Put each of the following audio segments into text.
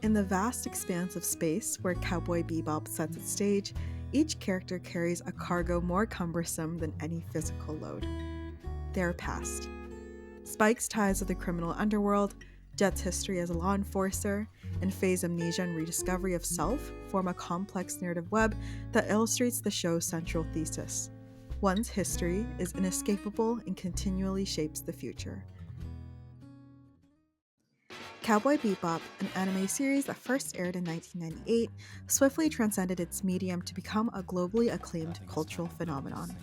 In the vast expanse of space where Cowboy Bebop sets its stage, each character carries a cargo more cumbersome than any physical load: their past. Spike's ties with the criminal underworld, Jet's history as a law enforcer, and Faye's amnesia and rediscovery of self form a complex narrative web that illustrates the show's central thesis. One's history is inescapable and continually shapes the future. Cowboy Bebop, an anime series that first aired in 1998, swiftly transcended its medium to become a globally acclaimed cultural phenomenon.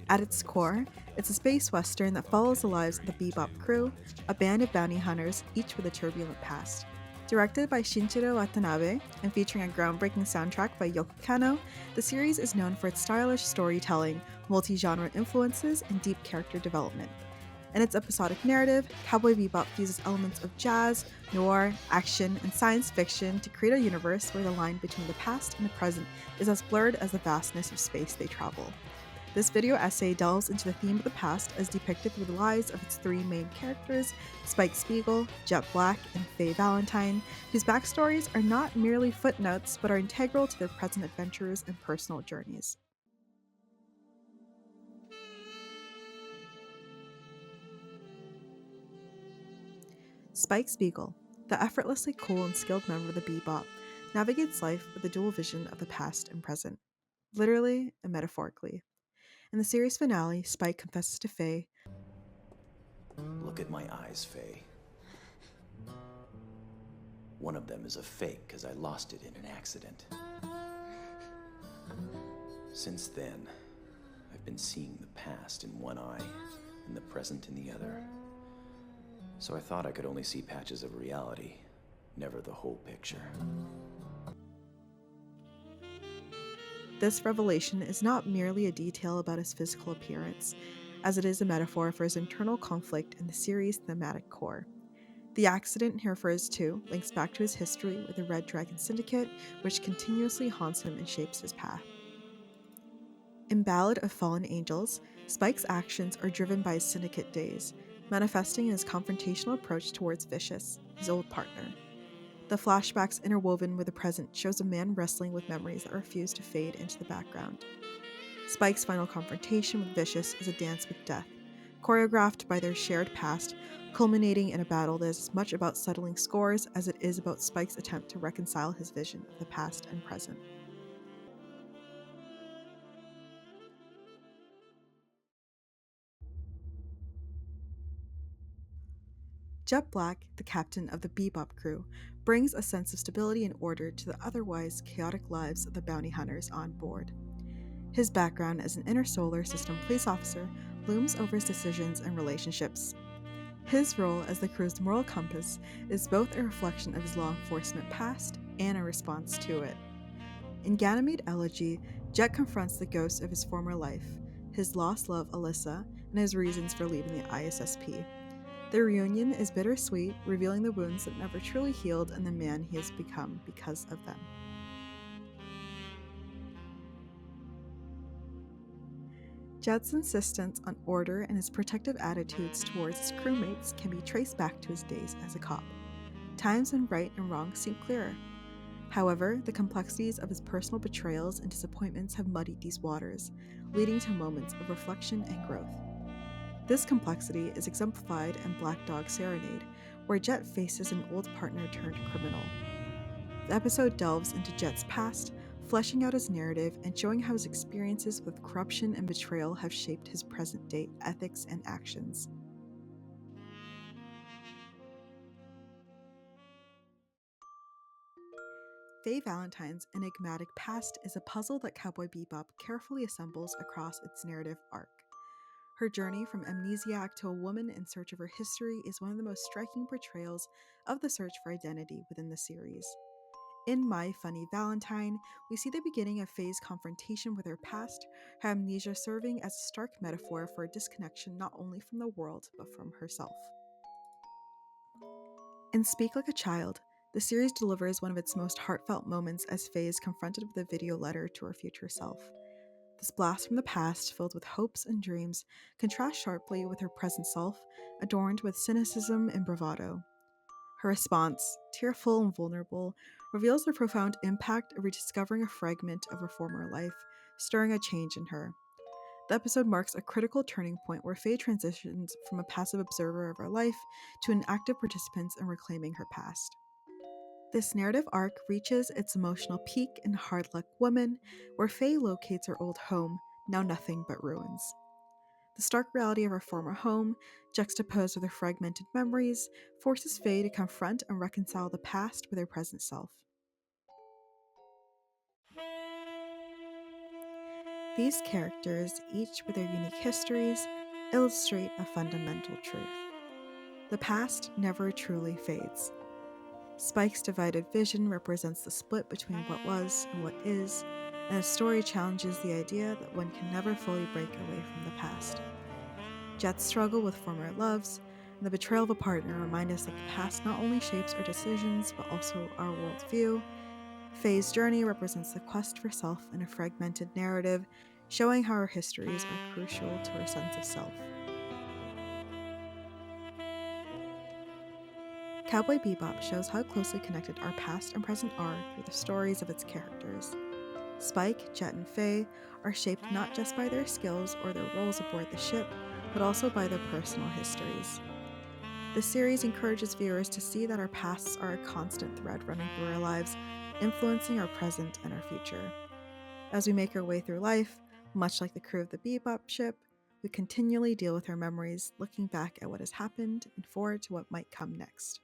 At its core, it's a space western that follows the lives of the Bebop crew, a band of bounty hunters, each with a turbulent past. Directed by Shinichiro Watanabe and featuring a groundbreaking soundtrack by Yoko Kanno, the series is known for its stylish storytelling, multi-genre influences, and deep character development. In its episodic narrative, Cowboy Bebop fuses elements of jazz, noir, action, and science fiction to create a universe where the line between the past and the present is as blurred as the vastness of space they travel. This video essay delves into the theme of the past as depicted through the lives of its three main characters, Spike Spiegel, Jet Black, and Faye Valentine, whose backstories are not merely footnotes but are integral to their present adventures and personal journeys. Spike Spiegel, the effortlessly cool and skilled member of the Bebop, navigates life with a dual vision of the past and present, literally and metaphorically. In the series finale, Spike confesses to Faye, Look at my eyes, Faye. One of them is a fake because I lost it in an accident. Since then, I've been seeing the past in one eye and the present in the other. So I thought I could only see patches of reality, never the whole picture. This revelation is not merely a detail about his physical appearance, as it is a metaphor for his internal conflict in the series' thematic core. The accident he refers to links back to his history with the Red Dragon Syndicate, which continuously haunts him and shapes his path. In Ballad of Fallen Angels, Spike's actions are driven by his syndicate days, manifesting in his confrontational approach towards Vicious, his old partner. The flashbacks interwoven with the present shows a man wrestling with memories that refuse to fade into the background. Spike's final confrontation with Vicious is a dance with death, choreographed by their shared past, culminating in a battle that is as much about settling scores as it is about Spike's attempt to reconcile his vision of the past and present. Jet Black, the captain of the Bebop crew, brings a sense of stability and order to the otherwise chaotic lives of the bounty hunters on board. His background as an inner solar system police officer looms over his decisions and relationships. His role as the crew's moral compass is both a reflection of his law enforcement past and a response to it. In Ganymede Elegy, Jet confronts the ghost of his former life, his lost love Alyssa, and his reasons for leaving the ISSP. Their reunion is bittersweet, revealing the wounds that never truly healed and the man he has become because of them. Jet's insistence on order and his protective attitudes towards his crewmates can be traced back to his days as a cop. Times when right and wrong seem clearer. However, the complexities of his personal betrayals and disappointments have muddied these waters, leading to moments of reflection and growth. This complexity is exemplified in Black Dog Serenade, where Jet faces an old partner turned criminal. The episode delves into Jet's past, fleshing out his narrative and showing how his experiences with corruption and betrayal have shaped his present-day ethics and actions. Faye Valentine's enigmatic past is a puzzle that Cowboy Bebop carefully assembles across its narrative arc. Her journey from amnesiac to a woman in search of her history is one of the most striking portrayals of the search for identity within the series. In My Funny Valentine, we see the beginning of Faye's confrontation with her past, her amnesia serving as a stark metaphor for a disconnection not only from the world but from herself. In Speak Like a Child, the series delivers one of its most heartfelt moments as Faye is confronted with a video letter to her future self. This blast from the past, filled with hopes and dreams, contrasts sharply with her present self, adorned with cynicism and bravado. Her response, tearful and vulnerable, reveals the profound impact of rediscovering a fragment of her former life, stirring a change in her. The episode marks a critical turning point where Faye transitions from a passive observer of her life to an active participant in reclaiming her past. This narrative arc reaches its emotional peak in Hard Luck Woman, where Faye locates her old home, now nothing but ruins. The stark reality of her former home, juxtaposed with her fragmented memories, forces Faye to confront and reconcile the past with her present self. These characters, each with their unique histories, illustrate a fundamental truth. The past never truly fades. Spike's divided vision represents the split between what was and what is, and the story challenges the idea that one can never fully break away from the past. Jet's struggle with former loves and the betrayal of a partner remind us that the past not only shapes our decisions but also our worldview. Faye's journey represents the quest for self in a fragmented narrative, showing how our histories are crucial to our sense of self. Cowboy Bebop shows how closely connected our past and present are through the stories of its characters. Spike, Jet, and Faye are shaped not just by their skills or their roles aboard the ship, but also by their personal histories. The series encourages viewers to see that our pasts are a constant thread running through our lives, influencing our present and our future. As we make our way through life, much like the crew of the Bebop ship, we continually deal with our memories, looking back at what has happened and forward to what might come next.